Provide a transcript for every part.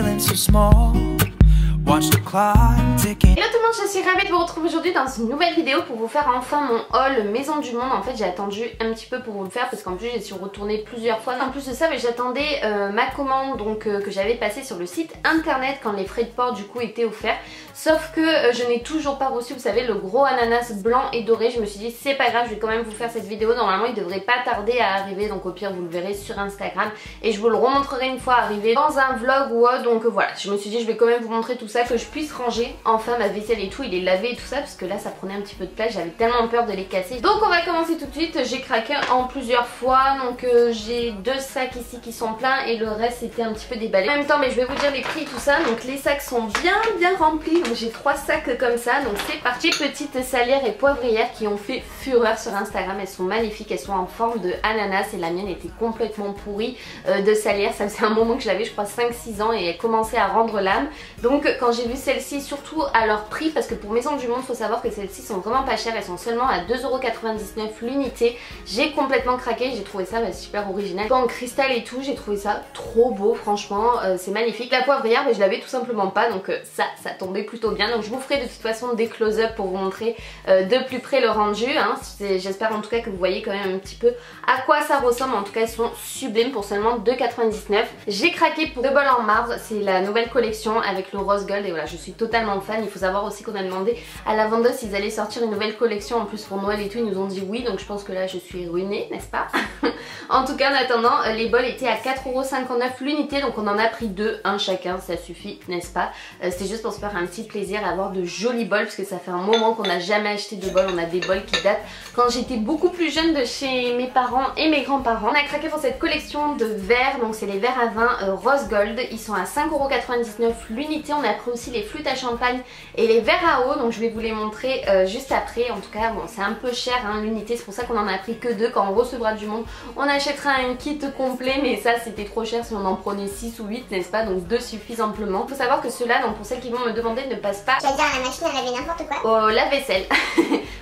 feeling so small. Watch the clock ticking. Hello tout le monde, je suis ravie de vous retrouver aujourd'hui dans une nouvelle vidéo pour vous faire enfin mon haul Maison du Monde. En fait j'ai attendu un petit peu pour vous le faire parce qu'en plus j'y suis retournée plusieurs fois. En plus de ça j'attendais ma commande donc que j'avais passée sur le site internet quand les frais de port du coup étaient offerts. Sauf que je n'ai toujours pas reçu, vous savez, le gros ananas blanc et doré. Je me suis dit c'est pas grave, je vais quand même vous faire cette vidéo. Normalement il devrait pas tarder à arriver, donc au pire vous le verrez sur Instagram et je vous le remontrerai une fois arrivé dans un vlog ou autre. Donc voilà, je me suis dit je vais quand même vous montrer tout ça, que je puisse ranger enfin ma vaisselle et tout, il est lavé et tout ça, parce que là ça prenait un petit peu de place, j'avais tellement peur de les casser. Donc on va commencer tout de suite. J'ai craqué en plusieurs fois, donc j'ai deux sacs ici qui sont pleins et le reste c'était un petit peu déballé. En même temps, mais je vais vous dire les prix et tout ça. Donc les sacs sont bien remplis, donc j'ai 3 sacs comme ça. Donc c'est parti. Petites salières et poivrières qui ont fait fureur sur Instagram, elles sont magnifiques, elles sont en forme de ananas et la mienne était complètement pourrie de salière. Ça faisait un moment que je l'avais, je crois 5-6 ans, et elle commençait à rendre l'âme. Donc quand j'ai vu celles-ci, surtout à leur prix, parce que pour Maison du Monde, il faut savoir que celles-ci sont vraiment pas chères, elles sont seulement à 2,99€ l'unité. J'ai complètement craqué, j'ai trouvé ça super original. En cristal et tout, j'ai trouvé ça trop beau, franchement, c'est magnifique. La poivrière, je l'avais tout simplement pas, donc ça tombait plutôt bien. Donc je vous ferai de toute façon des close-up pour vous montrer de plus près le rendu, hein. J'espère en tout cas que vous voyez quand même un petit peu à quoi ça ressemble. En tout cas, elles sont sublimes pour seulement 2,99€. J'ai craqué pour 2 bols en marbre, c'est la nouvelle collection avec le rose gold et voilà, je suis totalement fan. Il faut savoir aussi qu'on a demandé à la vendeuse s'ils allaient sortir une nouvelle collection en plus pour Noël et tout, ils nous ont dit oui, donc je pense que là je suis ruinée, n'est-ce pas? En tout cas en attendant, les bols étaient à 4,59€ l'unité, donc on en a pris 2, un chacun, ça suffit, n'est-ce pas? C'était juste pour se faire un petit plaisir, avoir de jolis bols, parce que ça fait un moment qu'on n'a jamais acheté de bols. On a des bols qui datent quand j'étais beaucoup plus jeune de chez mes parents et mes grands-parents. On a craqué pour cette collection de verres, donc c'est les verres à vin rose gold, ils sont à 5,99€ l'unité. On a pris aussi les flûtes à champagne et les verres à eau, donc je vais vous les montrer juste après. En tout cas bon, c'est un peu cher hein, l'unité, c'est pour ça qu'on en a pris que 2. Quand on recevra du monde on achètera un kit complet, mais ça c'était trop cher si on en prenait 6 ou 8, n'est-ce pas? Donc 2 suffisent amplement. Il faut savoir que ceux-là, donc pour celles qui vont me demander, ne passent pas, tu vas dire à la machine à laver n'importe quoi, au lave-vaisselle.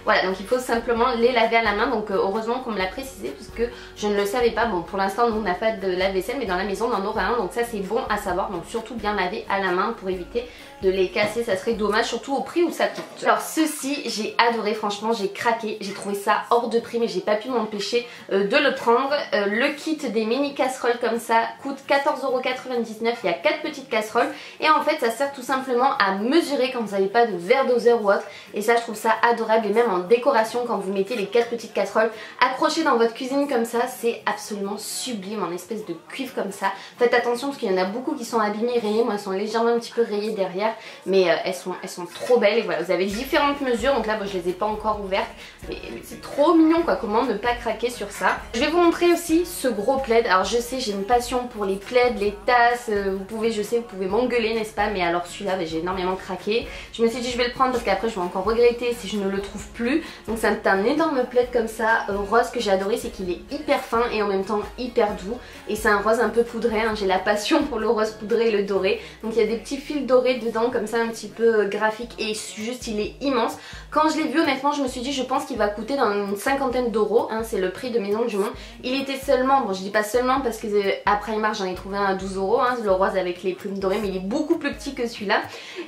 Voilà, donc il faut simplement les laver à la main. Donc heureusement qu'on me l'a précisé parce que je ne le savais pas. Bon, pour l'instant nous on n'a pas de lave-vaisselle, mais dans la maison on en aura un, donc ça c'est bon à savoir. Donc surtout bien laver à la main pour éviter de les casser, ça serait dommage, surtout au prix où ça coûte. Alors ceci j'ai adoré, franchement j'ai craqué, j'ai trouvé ça hors de prix, mais j'ai pas pu m'empêcher de le prendre. Le kit des mini casseroles comme ça coûte 14,99€, il y a 4 petites casseroles et en fait ça sert tout simplement à mesurer quand vous n'avez pas de verre doseur ou autre, et ça je trouve ça adorable. Et même en décoration, quand vous mettez les 4 petites casseroles accrochées dans votre cuisine comme ça, c'est absolument sublime, en espèce de cuivre comme ça. Faites attention parce qu'il y en a beaucoup qui sont abîmées, rayées, moi elles sont légèrement un petit peu rayées derrière, mais elles sont trop belles. Et voilà, vous avez différentes mesures, donc là bon, je les ai pas encore ouvertes, mais c'est trop mignon quoi, comment ne pas craquer sur ça. Je vais vous montrer aussi ce gros plaid. Alors je sais, j'ai une passion pour les plaids, les tasses, je sais vous pouvez m'engueuler n'est-ce pas, mais alors celui-là j'ai énormément craqué. Je me suis dit je vais le prendre parce qu'après je vais encore regretter si je ne le trouve plus. Donc c'est un énorme plaid comme ça, rose, que j'ai adoré, c'est qu'il est hyper fin et en même temps hyper doux, et c'est un rose un peu poudré, hein. J'ai la passion pour le rose poudré et le doré, donc il y a des petits fils dorés dedans comme ça, un petit peu graphique, et juste il est immense. Quand je l'ai vu honnêtement je me suis dit je pense qu'il va coûter dans une 50aine d'euros, hein, c'est le prix de Maison du Monde. Il était seulement, bon je dis pas seulement parce que à Primark j'en ai trouvé un à 12€, hein, le rose avec les plumes dorées, mais il est beaucoup plus petit que celui-là,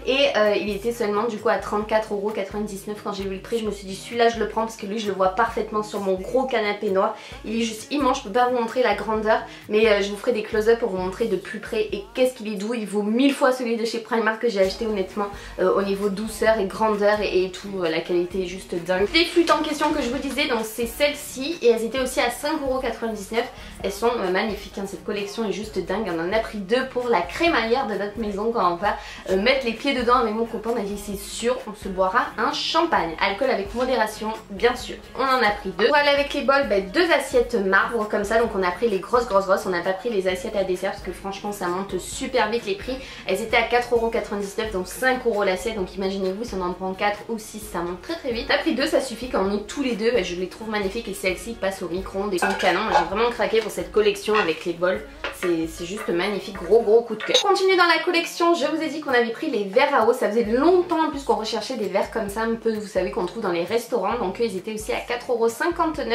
et il était seulement du coup à 34,99€ quand j'ai vu le prix. Je me suis dit celui-là je le prends parce que lui je le vois parfaitement sur mon gros canapé noir, il est juste immense. Je peux pas vous montrer la grandeur, mais je vous ferai des close-up pour vous montrer de plus près, et qu'est-ce qu'il est doux, il vaut 1000 fois celui de chez Primark que j'ai acheté honnêtement, au niveau douceur et grandeur et tout, la qualité est juste dingue. Les flûtes en question que je vous disais, donc c'est celles-ci, et elles étaient aussi à 5,99€, elles sont magnifiques, hein. Cette collection est juste dingue, on en a pris 2 pour la crémaillère de notre maison. Quand on va mettre les pieds dedans avec mon copain, on a dit c'est sûr on se boira un champagne, alcool avec modération bien sûr. On en a pris 2. Pour aller avec les bols, 2 assiettes marbre comme ça, donc on a pris les grosses, on n'a pas pris les assiettes à dessert parce que franchement ça monte super vite les prix. Elles étaient à 4,99€, donc 5€ l'assiette, donc imaginez-vous si on en prend 4 ou 6 ça monte très vite. On a pris 2, ça suffit, quand on est tous les deux, je les trouve magnifiques, et celle-ci passe au micro-ondes et sont canon. J'ai vraiment craqué pour cette collection avec les bols, c'est juste magnifique, gros coup de cœur. On continue dans la collection, je vous ai dit qu'on avait pris les verres à eau, ça faisait longtemps en plus qu'on recherchait des verres comme ça un peu, vous savez, qu'on trouve dans les restaurants, donc eux ils étaient aussi à 4,59€,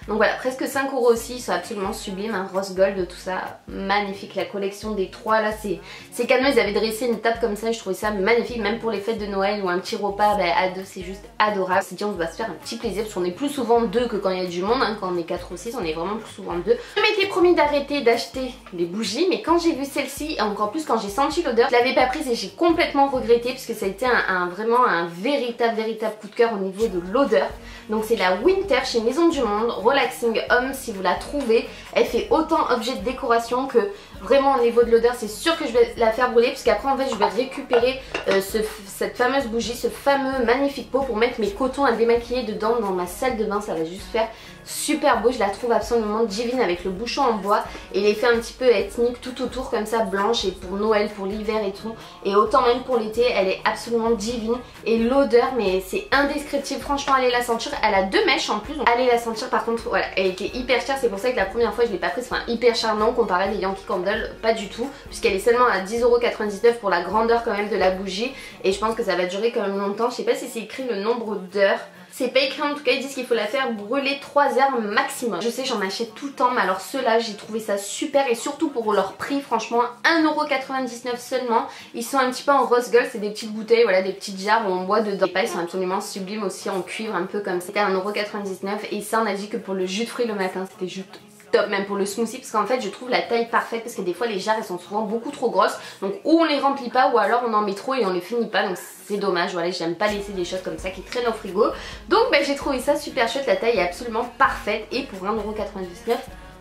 donc voilà, presque 5€ aussi, ils sont absolument sublimes, un rose gold, tout ça, magnifique. La collection des trois là, ces canons, ils avaient dressé une table comme ça, je trouvais ça magnifique, même pour les fêtes de Noël ou un petit repas à deux, c'est juste adorable. C'est dit, on va se faire un petit plaisir parce qu'on est plus souvent deux que quand il y a du monde, hein. Quand on est 4 ou 6, on est vraiment plus souvent deux. Je m'étais promis d'arrêter d'acheter les bougies, mais quand j'ai vu celle-ci, et encore plus quand j'ai senti l'odeur, je l'avais pas prise et j'ai complètement regretté parce que ça a été vraiment un véritable coup de cœur au niveau de l'odeur. Donc c'est la Winter chez Maison du Monde, Relaxing Home, si vous la trouvez. Elle fait autant objet de décoration que vraiment au niveau de l'odeur, c'est sûr que je vais la faire brûler parce qu'après en fait je vais récupérer cette fameuse bougie, ce fameux magnifique pot pour mettre mes cotons à démaquiller dedans dans ma salle de bain. Ça va juste faire super beau, je la trouve absolument divine avec le bouchon en bois et l'effet un petit peu ethnique tout autour comme ça, blanche, et pour Noël, pour l'hiver et tout, et autant même pour l'été, elle est absolument divine. Et l'odeur, mais c'est indescriptible, franchement allez la sentir, elle a 2 mèches en plus, donc allez la sentir. Par contre voilà, elle était hyper chère, c'est pour ça que la première fois je l'ai pas prise, enfin hyper chère non, comparé à des Yankee Candle, pas du tout, puisqu'elle est seulement à 10,99€ pour la grandeur quand même de la bougie, et je pense que ça va durer quand même longtemps. Je sais pas si c'est écrit le nombre d'heures, c'est pas écrit, en tout cas ils disent qu'il faut la faire brûler 3 heures maximum. Je sais, j'en achète tout le temps, mais alors ceux-là j'ai trouvé ça super, et surtout pour leur prix, franchement 1,99€ seulement. Ils sont un petit peu en rose gold, c'est des petites bouteilles, voilà, des petites jarres où on boit dedans. Les pailles sont absolument sublimes aussi, en cuivre un peu comme ça. C'était 1,99€, et ça on a dit que pour le jus de fruits le matin c'était juste top, même pour le smoothie, parce qu'en fait je trouve la taille parfaite, parce que des fois les jarres elles sont souvent beaucoup trop grosses, donc ou on les remplit pas ou alors on en met trop et on les finit pas, donc c'est dommage. Voilà, j'aime pas laisser des choses comme ça qui traînent au frigo, donc j'ai trouvé ça super chouette, la taille est absolument parfaite, et pour 1,99€,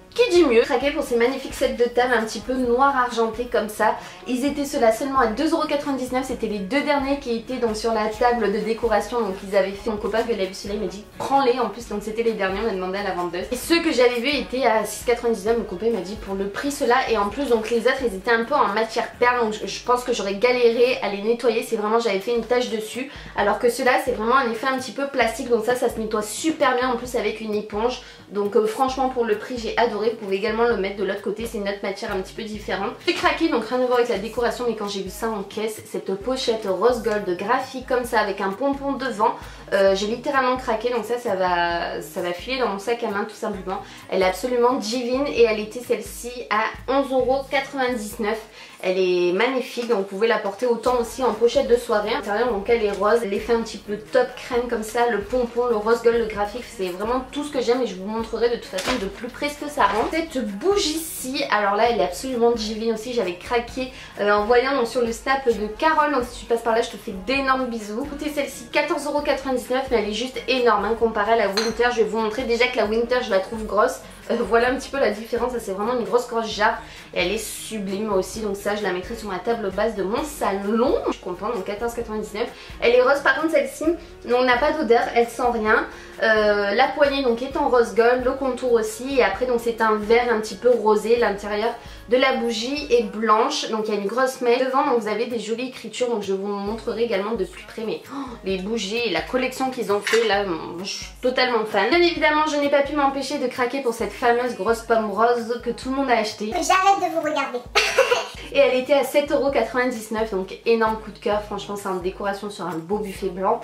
qui dit mieux. Craqué pour ces magnifiques sets de table un petit peu noir argenté comme ça. Ils étaient ceux-là seulement à 2,99€, c'était les 2 derniers qui étaient donc sur la table de décoration, donc ils avaient fait, mon copain qui l'avait vu celui-là, il m'a dit prends-les en plus, donc c'était les derniers, on a demandé à la vendeuse. Et ceux que j'avais vus étaient à 6,99€, mon copain m'a dit pour le prix ceux-là, et en plus donc les autres ils étaient un peu en matière perle, donc je pense que j'aurais galéré à les nettoyer, c'est vraiment, j'avais fait une tache dessus, alors que ceux-là c'est vraiment un effet un petit peu plastique, donc ça se nettoie super bien en plus avec une éponge, donc franchement pour le prix j'ai adoré. Vous pouvez également le mettre de l'autre côté, c'est une autre matière un petit peu différente. J'ai craqué, donc rien à voir avec la décoration, mais quand j'ai vu ça en caisse, cette pochette rose gold graphique comme ça avec un pompon devant, j'ai littéralement craqué, donc ça va filer dans mon sac à main tout simplement. Elle est absolument divine, et elle était celle-ci à 11,99€. Elle est magnifique, donc vous pouvez la porter autant aussi en pochette de soirée. À l'intérieur donc elle est rose, l'effet un petit peu top crème comme ça, le pompon, le rose gold, le graphique, c'est vraiment tout ce que j'aime, et je vous montrerai de toute façon de plus près ce que ça rend. Cette bougie-ci, alors là elle est absolument divine aussi, j'avais craqué en voyant donc sur le snap de Carole, donc si tu passes par là je te fais d'énormes bisous. Écoutez, celle-ci 14,99€, mais elle est juste énorme hein, comparée à la Winter. Je vais vous montrer déjà que la Winter je la trouve grosse. Voilà un petit peu la différence, ça c'est vraiment une grosse jarre, et elle est sublime aussi, donc ça je la mettrai sur ma table basse de mon salon. Je suis contente, donc 14,99€. Elle est rose, par contre celle-ci on n'a pas d'odeur, elle sent rien. La poignée donc est en rose gold, le contour aussi, et après donc c'est un vert un petit peu rosé. L'intérieur de la bougie est blanche, donc il y a une grosse mèche devant, donc vous avez des jolies écritures, donc je vous montrerai également de plus près. Mais les bougies et la collection qu'ils ont fait là, je suis totalement fan. Bien évidemment je n'ai pas pu m'empêcher de craquer pour cette fameuse grosse pomme rose que tout le monde a acheté. J'arrête de vous regarder. Et elle était à 7,99€, donc énorme coup de cœur, franchement c'est en décoration sur un beau buffet blanc.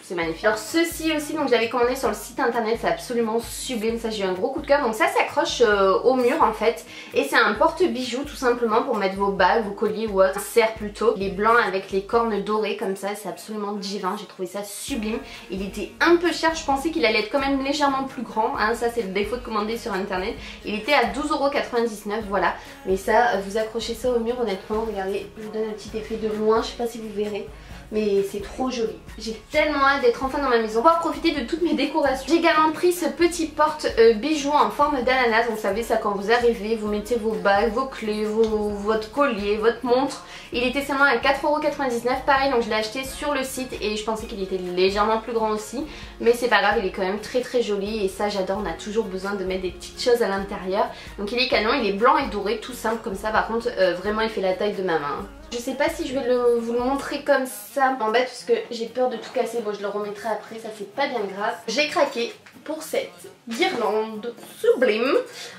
C'est magnifique. Alors ceci aussi, donc je l'avais commandé sur le site internet, c'est absolument sublime, ça j'ai eu un gros coup de cœur. Donc ça s'accroche au mur en fait, et c'est un porte-bijoux tout simplement pour mettre vos bagues, vos colliers ou autre, un cerf plutôt. Il est blanc avec les cornes dorées comme ça, c'est absolument divin, j'ai trouvé ça sublime. Il était un peu cher, je pensais qu'il allait être quand même légèrement plus grand, hein. Ça c'est le défaut de commander sur internet. Il était à 12,99€, voilà, mais ça vous accrochez ça au mur, honnêtement, regardez, je vous donne un petit effet de loin, je sais pas si vous verrez, mais c'est trop joli. J'ai tellement hâte d'être enfin dans ma maison. On va profiter de toutes mes décorations. J'ai également pris ce petit porte bijoux en forme d'ananas. Donc vous savez ça, quand vous arrivez, vous mettez vos bagues, vos clés, votre collier, votre montre. Il était seulement à 4,99€. Pareil, donc je l'ai acheté sur le site et je pensais qu'il était légèrement plus grand aussi. Mais c'est pas grave, il est quand même très joli, et ça j'adore. On a toujours besoin de mettre des petites choses à l'intérieur. Donc il est canon, il est blanc et doré, tout simple comme ça. Par contre vraiment il fait la taille de ma main. Je sais pas si je vais vous le montrer comme ça, m'embête parce que j'ai peur de tout casser. Bon, je le remettrai après, ça c'est pas bien grave. J'ai craqué pour cette guirlande sublime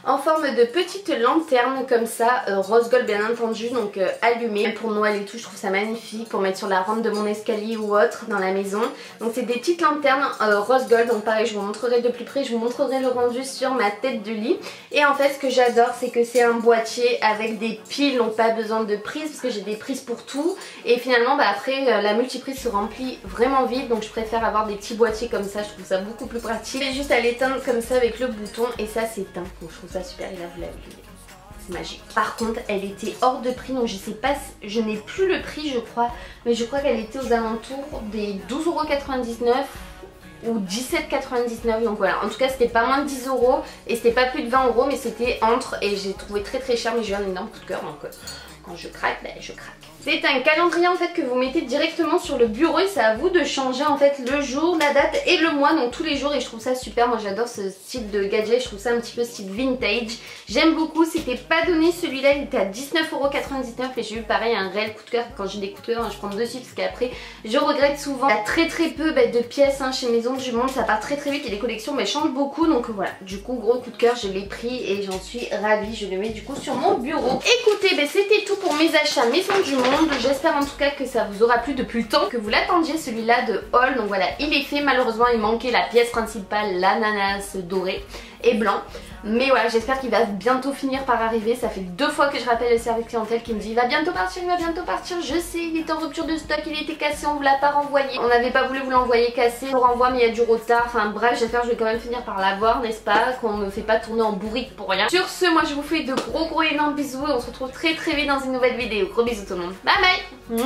en forme de petite lanterne comme ça, rose gold bien entendu, donc allumée pour Noël et tout. Je trouve ça magnifique pour mettre sur la rampe de mon escalier ou autre dans la maison. Donc c'est des petites lanternes rose gold, donc pareil je vous montrerai de plus près, je vous montrerai le rendu sur ma tête de lit. Et en fait ce que j'adore c'est que c'est un boîtier avec des piles, donc pas besoin de prise parce que j'ai des prises pour tout. Et finalement après la multiprise se remplit vraiment vite, donc je préfère avoir des petits boîtiers comme ça, je trouve ça beaucoup plus pratique. C'est juste à l'éteindre comme ça avec le bouton et ça s'éteint, donc je trouve ça super. Et là vous l'avez vu, c'est magique. Par contre elle était hors de prix, donc je sais pas, je n'ai plus le prix je crois, mais je crois qu'elle était aux alentours des 12,99 € ou 17,99 €, donc voilà, en tout cas c'était pas moins de 10 € et c'était pas plus de 20 €, mais c'était entre, et j'ai trouvé très très cher, mais j'ai eu un énorme coup de cœur, donc quand je craque, ben je craque. C'est un calendrier en fait que vous mettez directement sur le bureau et c'est à vous de changer en fait le jour, la date et le mois, donc tous les jours, et je trouve ça super. Moi j'adore ce style de gadget, je trouve ça un petit peu style vintage, j'aime beaucoup. C'était pas donné celui-là, il était à 19,99 € et j'ai eu pareil un réel coup de cœur. Quand j'ai des coups de cœur, je prends dessus parce qu'après je regrette souvent. Il y a très peu de pièces chez Maison du Monde, ça part très vite et les collections changent beaucoup, donc voilà, du coup gros coup de cœur, je l'ai pris et j'en suis ravie. Je le mets du coup sur mon bureau. Écoutez, c'était tout pour mes achats Maison du Monde. J'espère en tout cas que ça vous aura plu depuis le temps que vous l'attendiez, celui-là de haul. Donc voilà, il est fait. Malheureusement il manquait la pièce principale, l'ananas doré et blanc, mais voilà, j'espère qu'il va bientôt finir par arriver. Ça fait 2 fois que je rappelle le service clientèle qui me dit il va bientôt partir, il va bientôt partir. Je sais, il est en rupture de stock, il était cassé, on vous l'a pas renvoyé, on n'avait pas voulu vous l'envoyer cassé, on le renvoie mais il y a du retard. Enfin bref, j'espère que je vais quand même finir par l'avoir, n'est-ce pas, qu'on me fait pas tourner en bourrique pour rien. Sur ce, moi je vous fais de gros énormes bisous et on se retrouve très vite dans une nouvelle vidéo. Gros bisous tout le monde, bye bye.